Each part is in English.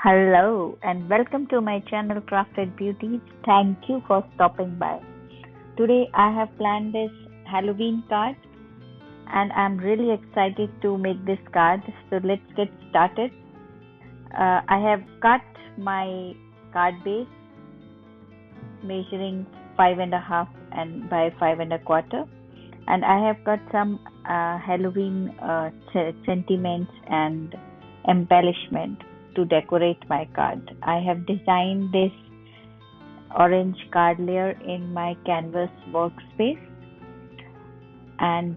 Hello and welcome to my channel Crafted Beauties. Thank you for stopping by. Today I have planned this Halloween card and I'm really excited to make this card. So let's get started. I have cut my card base measuring 5.5 and by 5.25, and I have got some Halloween sentiments and embellishment to decorate my card. I have designed this orange card layer in my canvas workspace, and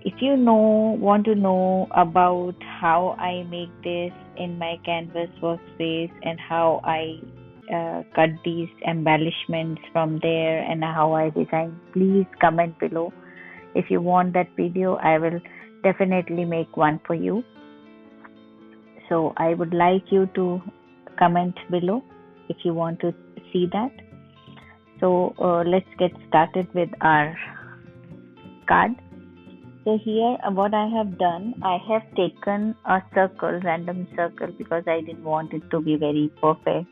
if you want to know about how I make this in my canvas workspace and how I cut these embellishments from there and how I design, please comment below. If you want that video, I will definitely make one for you. So I would like you to comment below if you want to see that. So let's get started with our card. So here what I have done, I have taken a random circle, because I didn't want it to be very perfect.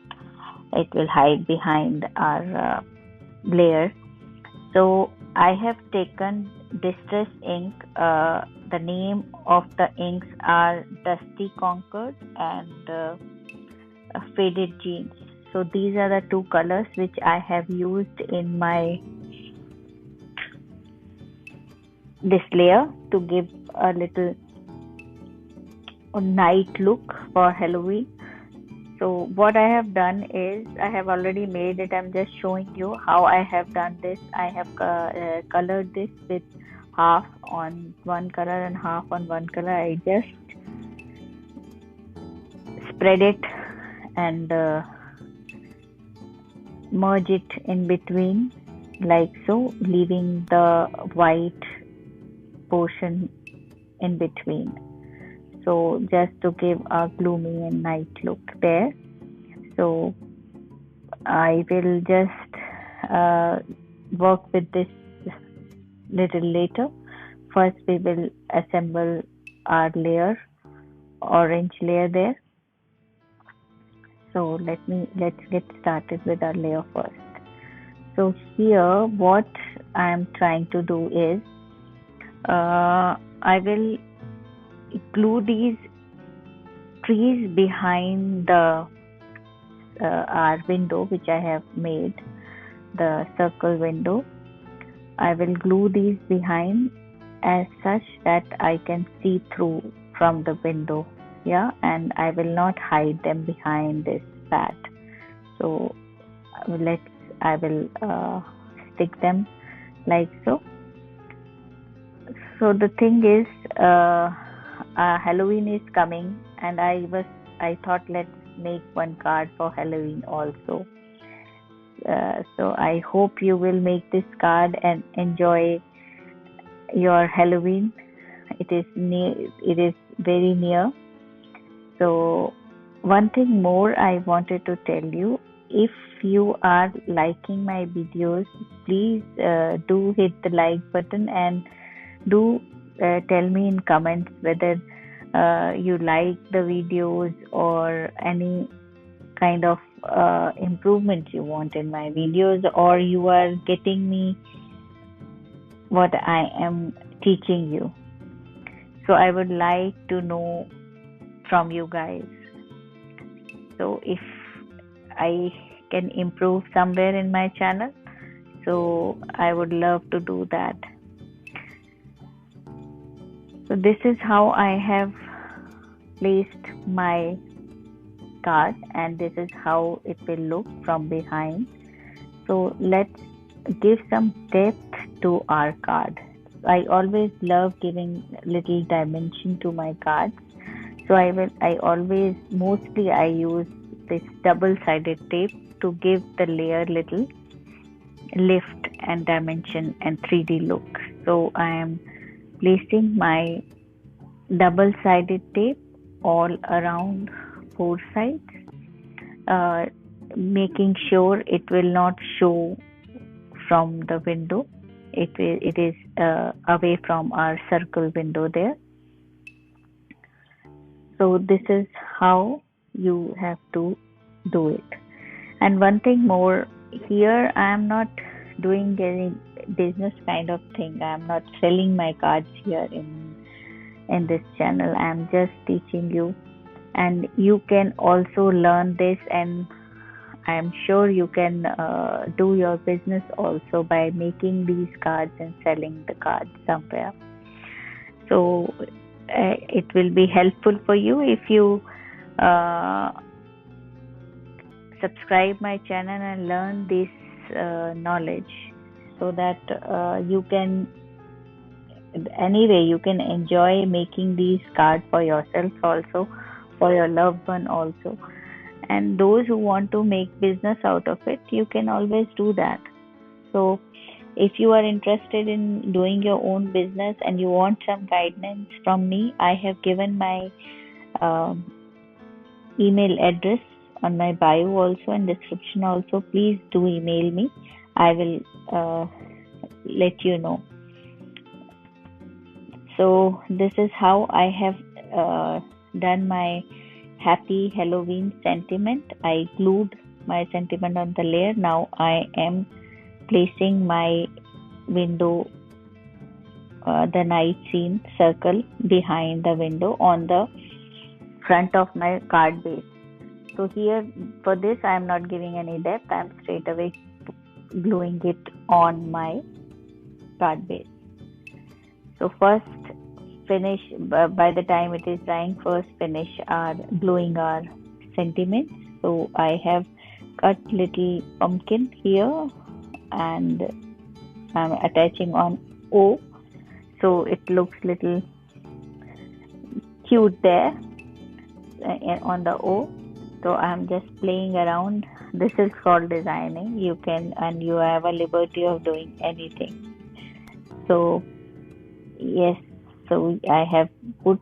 It will hide behind our layer. So I have taken Distress ink. The name of the inks are Dusty Concord and Faded Jeans. So these are the two colors which I have used in this layer to give a little night look for Halloween. So what I have done is, I have already made it. I'm just showing you how I have done this. I have colored this with half on one color and half on one color. I just spread it and merge it in between like so, leaving the white portion in between. So just to give a gloomy and night look there. So I will just work with this little later. First we will assemble our layer, orange layer there. So let's get started with our layer first. So here what I am trying to do is, I will glue these trees behind the our window which I have made, the circle window. I will glue these behind as such that I can see through from the window, and I will not hide them behind this pad. So I will stick them like so. So the thing is, Halloween is coming, and I thought let's make one card for Halloween also. So I hope you will make this card and enjoy your Halloween. It is very near. So one thing more I wanted to tell you, if you are liking my videos, please do hit the like button and do tell me in comments whether you like the videos or any kind of improvement you want in my videos, or you are getting me what I am teaching you. So I would like to know from you guys. So if I can improve somewhere in my channel, so I would love to do that. So this is how I have placed my card, and this is how it will look from behind. So let's give some depth to our card. I always love giving little dimension to my cards. So mostly I use this double-sided tape to give the layer little lift and dimension and 3D look. So I am placing my double-sided tape all around four sides, making sure it will not show from the window. It is away from our circle window there. So this is how you have to do it. And one thing more, here I am not doing any business kind of thing. I am not selling my cards here in this channel. I am just teaching you, and you can also learn this, and I am sure you can do your business also by making these cards and selling the cards somewhere. So it will be helpful for you if you uh, subscribe my channel and learn this knowledge, so that you can anyway you can enjoy making these cards for yourself also, for your loved one also, and those who want to make business out of it, you can always do that. So if you are interested in doing your own business and you want some guidance from me, I have given my um, email address on my bio also and description also. Please do email me. I will let you know. So this is how I have done my happy Halloween sentiment. I glued my sentiment on the layer. Now I am placing my window, the night scene circle behind the window on the front of my card base. So here for this I am not giving any depth. I am straight away gluing it on my card base. So first finish, by the time it is drying, first finish our gluing our sentiments. So I have cut little pumpkin here and I'm attaching on O, so it looks little cute there on the O. So I'm just playing around. This is called designing. You can, and you have a liberty of doing anything. So yes, so I have put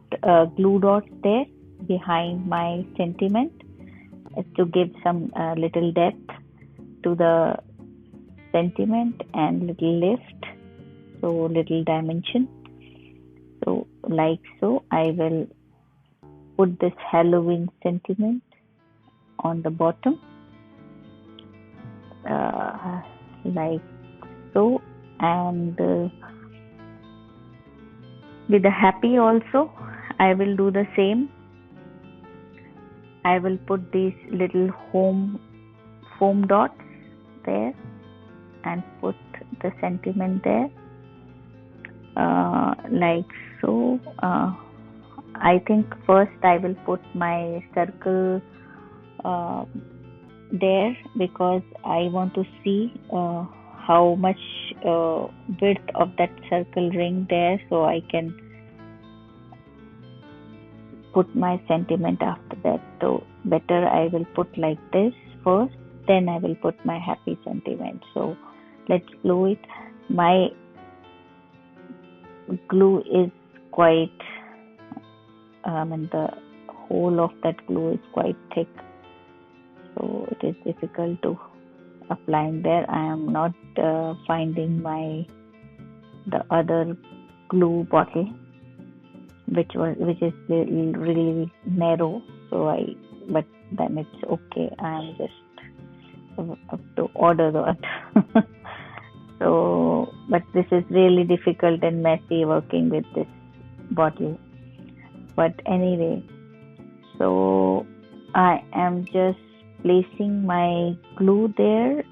glue dots there behind my sentiment to give some little depth to the sentiment and little lift, so little dimension. So like so, I will put this Halloween sentiment on the bottom, like so, and with the happy also I will do the same. I will put these little foam dots there and put the sentiment there, like so. I think first I will put my circle there, because I want to see how much width of that circle ring there, so I can put my sentiment after that. So better I will put like this first, then I will put my happy sentiment. So let's glue it. My glue is quite, and the whole of that glue is quite thick, so it is difficult to applying there. I am not finding the other glue bottle, which is really narrow. So but then it's okay. I am just have to order that. So, but this is really difficult and messy working with this bottle. But anyway, so I am just placing my glue there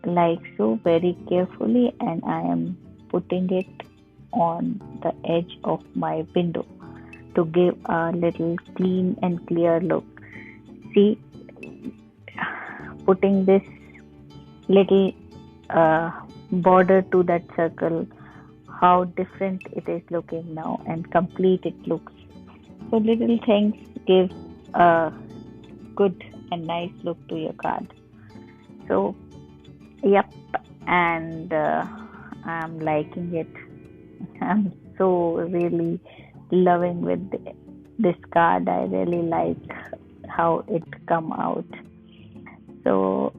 like so, very carefully, and I am putting it on the edge of my window to give a little clean and clear look. See, putting this little border to that circle, how different it is looking now and complete it looks. So little things give a good and nice look to your card. So yep, and I'm liking it. I'm so really loving with this card. I really like how it come out. So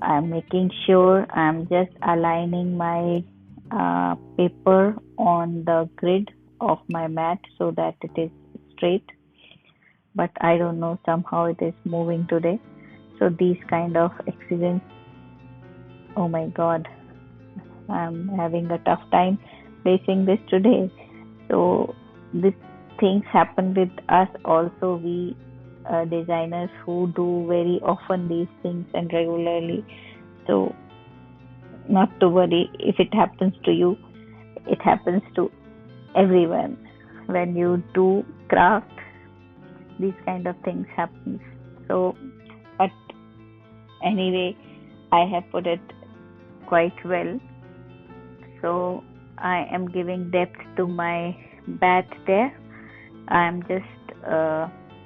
I'm making sure I'm just aligning my paper on the grid of my mat so that it is straight. but I don't know, somehow it is moving today. So these kind of accidents, oh my God, I'm having a tough time facing this today. So these things happen with us also. We designers who do very often these things and regularly. So not to worry if it happens to you. It happens to everyone. When you do craft, these kind of things happen. So, but anyway, I have put it quite well. So I am giving depth to my bat there. I am just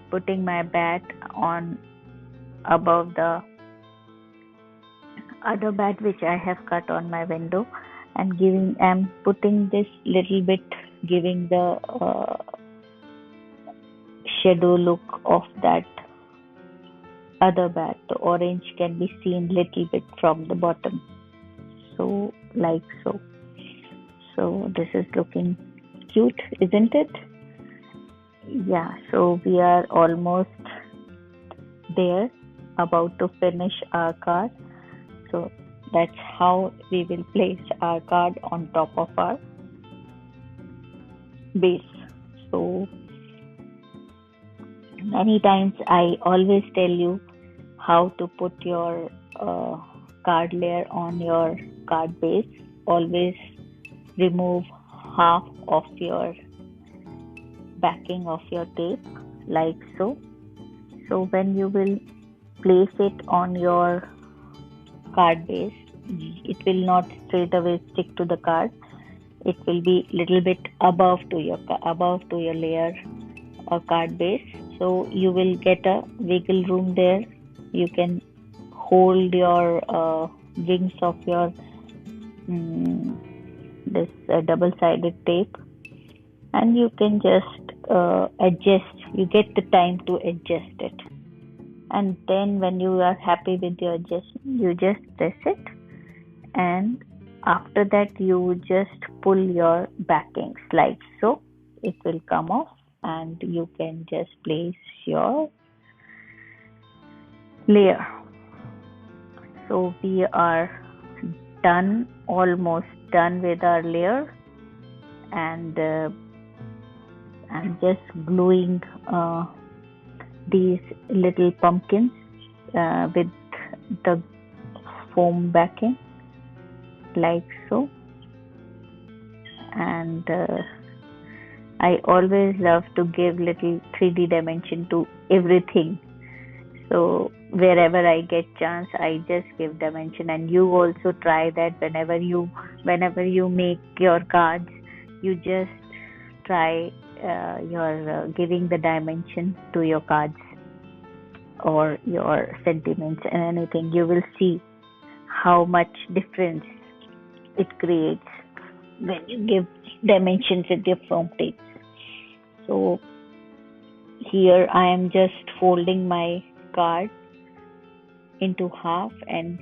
putting my bat on above the other bat which I have cut on my window, and giving I'm putting this little bit, giving the shadow look of that other bat. The orange can be seen little bit from the bottom. So like so. So this is looking cute, isn't it? Yeah, so we are almost there, about to finish our card. So that's how we will place our card on top of our base. So many times I always tell you how to put your card layer on your card base. Always remove half of your backing of your tape, like so. So when you will place it on your card base, it will not straight away stick to the card. It will be little bit above to your layer or card base. So you will get a wiggle room there. You can hold your wings of your this double-sided tape, and you can just adjust. You get the time to adjust it, and then when you are happy with your adjustment, you just press it, and after that you just pull your backings like so. It will come off, and you can just place your layer. So we are done, almost done with our layer, and I'm just gluing these little pumpkins with the foam backing like so. And I always love to give little 3D dimension to everything. So wherever I get chance, I just give dimension, and you also try that. Whenever you make your cards, you just try your giving the dimension to your cards or your sentiments and anything. You will see how much difference it creates when you give dimensions with your foam tapes. So here I am just folding my card into half, and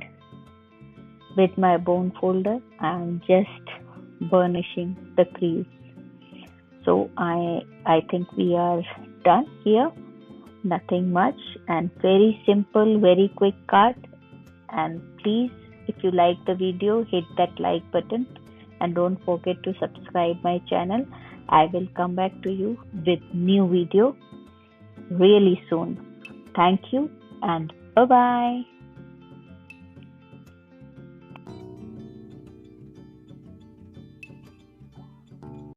with my bone folder I am just burnishing the crease. So I think we are done here. Nothing much, and very simple, very quick card. And please, if you like the video, hit that like button, and don't forget to subscribe my channel. I will come back to you with new video really soon. Thank you, and bye bye.